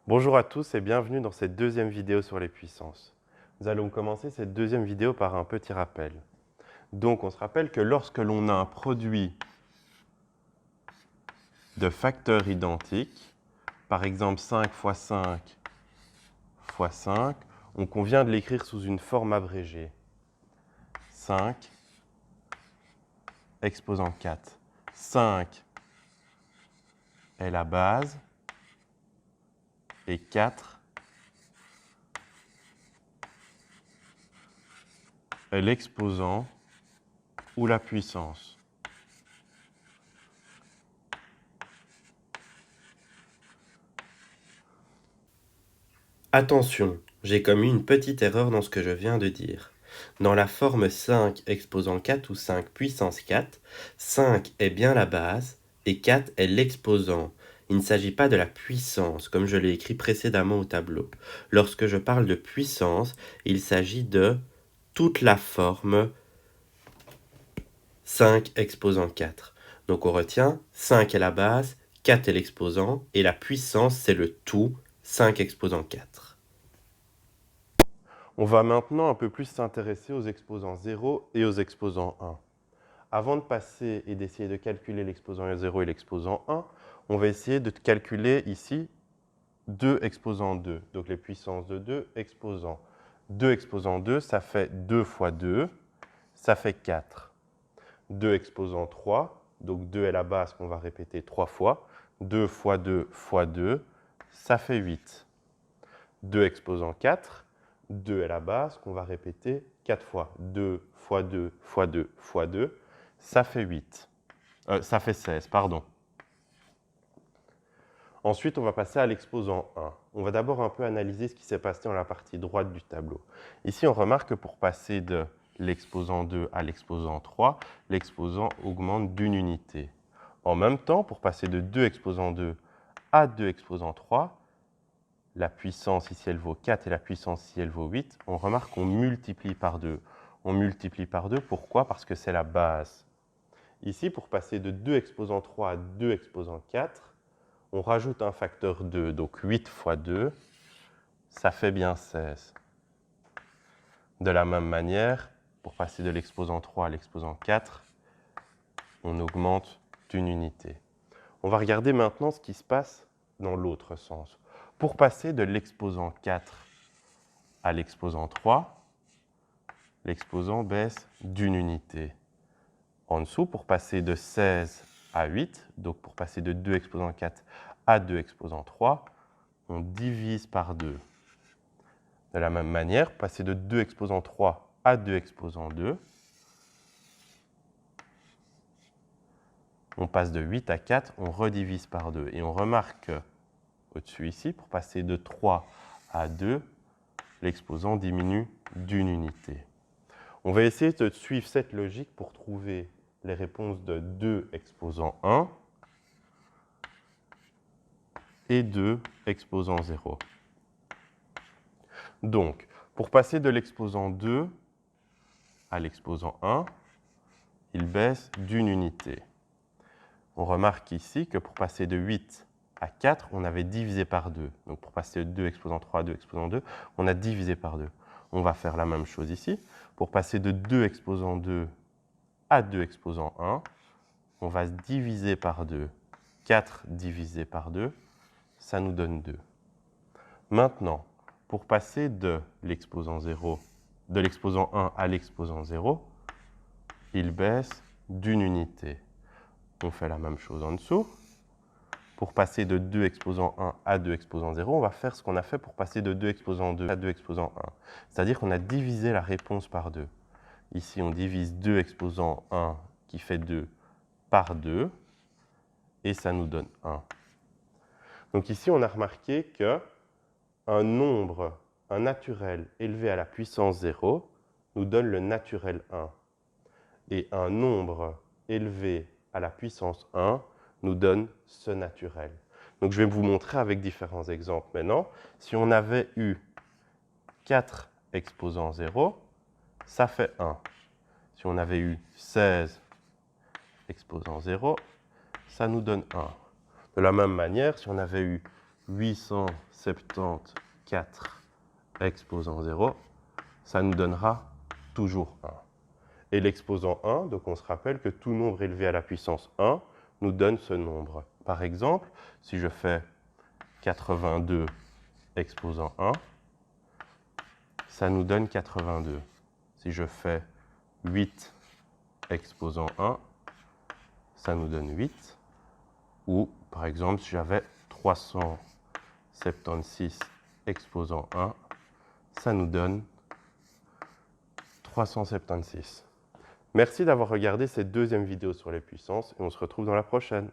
Bonjour à tous et bienvenue dans cette deuxième vidéo sur les puissances. Nous allons commencer cette deuxième vidéo par un petit rappel. Donc on se rappelle que lorsque l'on a un produit de facteurs identiques, par exemple 5 fois 5 fois 5, on convient de l'écrire sous une forme abrégée. 5 exposant 4. 5 est la base et 4 est l'exposant ou la puissance. Attention, j'ai commis une petite erreur dans ce que je viens de dire. Dans la forme 5 exposant 4 ou 5 puissance 4, 5 est bien la base et 4 est l'exposant. Il ne s'agit pas de la puissance, comme je l'ai écrit précédemment au tableau. Lorsque je parle de puissance, il s'agit de toute la forme 5 exposant 4. Donc on retient 5 est la base, 4 est l'exposant, et la puissance c'est le tout, 5 exposant 4. On va maintenant un peu plus s'intéresser aux exposants 0 et aux exposants 1. Avant de passer et d'essayer de calculer l'exposant 0 et l'exposant 1, on va essayer de calculer ici 2 exposants 2. Donc les puissances de 2 exposants. 2 exposants 2, ça fait 2 fois 2, ça fait 4. 2 exposants 3, donc 2 est la base qu'on va répéter 3 fois. 2 fois 2 fois 2, ça fait 8. 2 exposant 4, 2 est la base qu'on va répéter 4 fois. 2 fois 2 fois 2 fois 2, ça fait 8. Ça fait 16, pardon. Ensuite, on va passer à l'exposant 1. On va d'abord un peu analyser ce qui s'est passé dans la partie droite du tableau. Ici, on remarque que pour passer de l'exposant 2 à l'exposant 3, l'exposant augmente d'une unité. En même temps, pour passer de 2 exposant 2 à 2 exposant 3, la puissance ici elle vaut 4 et la puissance ici elle vaut 8, on remarque qu'on multiplie par 2. On multiplie par 2, pourquoi? Parce que c'est la base. Ici, pour passer de 2 exposant 3 à 2 exposant 4, on rajoute un facteur 2, donc 8 fois 2, ça fait bien 16. De la même manière, pour passer de l'exposant 3 à l'exposant 4, on augmente d'une unité. On va regarder maintenant ce qui se passe dans l'autre sens. Pour passer de l'exposant 4 à l'exposant 3, l'exposant baisse d'une unité. En dessous, pour passer de 16 à 8, donc pour passer de 2 exposant 4 à 2 exposant 3, on divise par 2. De la même manière, passer de 2 exposant 3 à 2 exposant 2, on passe de 8 à 4, on redivise par 2. Et on remarque au-dessus ici, pour passer de 3 à 2, l'exposant diminue d'une unité. On va essayer de suivre cette logique pour trouver les réponses de 2 exposant 1 et 2 exposant 0. Donc, pour passer de l'exposant 2 à l'exposant 1, il baisse d'une unité. On remarque ici que pour passer de 8 à 4, on avait divisé par 2. Donc pour passer de 2 exposant 3 à 2 exposant 2, on a divisé par 2. On va faire la même chose ici. Pour passer de 2 exposant 2 à 2 exposant 1, on va diviser par 2. 4 divisé par 2, ça nous donne 2. Maintenant, pour passer de l'exposant 1 à l'exposant 0, il baisse d'une unité. On fait la même chose en dessous. Pour passer de 2 exposant 1 à 2 exposant 0, on va faire ce qu'on a fait pour passer de 2 exposant 2 à 2 exposant 1. C'est-à-dire qu'on a divisé la réponse par 2. Ici, on divise 2 exposant 1 qui fait 2 par 2 et ça nous donne 1. Donc ici, on a remarqué qu'un nombre, un naturel élevé à la puissance 0 nous donne le naturel 1. Et un nombre élevé à la puissance 1 nous donne ce naturel. Donc je vais vous montrer avec différents exemples maintenant. Si on avait eu 4 exposant 0, ça fait 1. Si on avait eu 16 exposant 0, ça nous donne 1. De la même manière, si on avait eu 874 exposant 0, ça nous donnera toujours 1. Et l'exposant 1, donc on se rappelle que tout nombre élevé à la puissance 1 nous donne ce nombre. Par exemple, si je fais 82 exposant 1, ça nous donne 82. Si je fais 8 exposant 1, ça nous donne 8. Ou, par exemple, si j'avais 376 exposant 1, ça nous donne 376. Merci d'avoir regardé cette deuxième vidéo sur les puissances et on se retrouve dans la prochaine.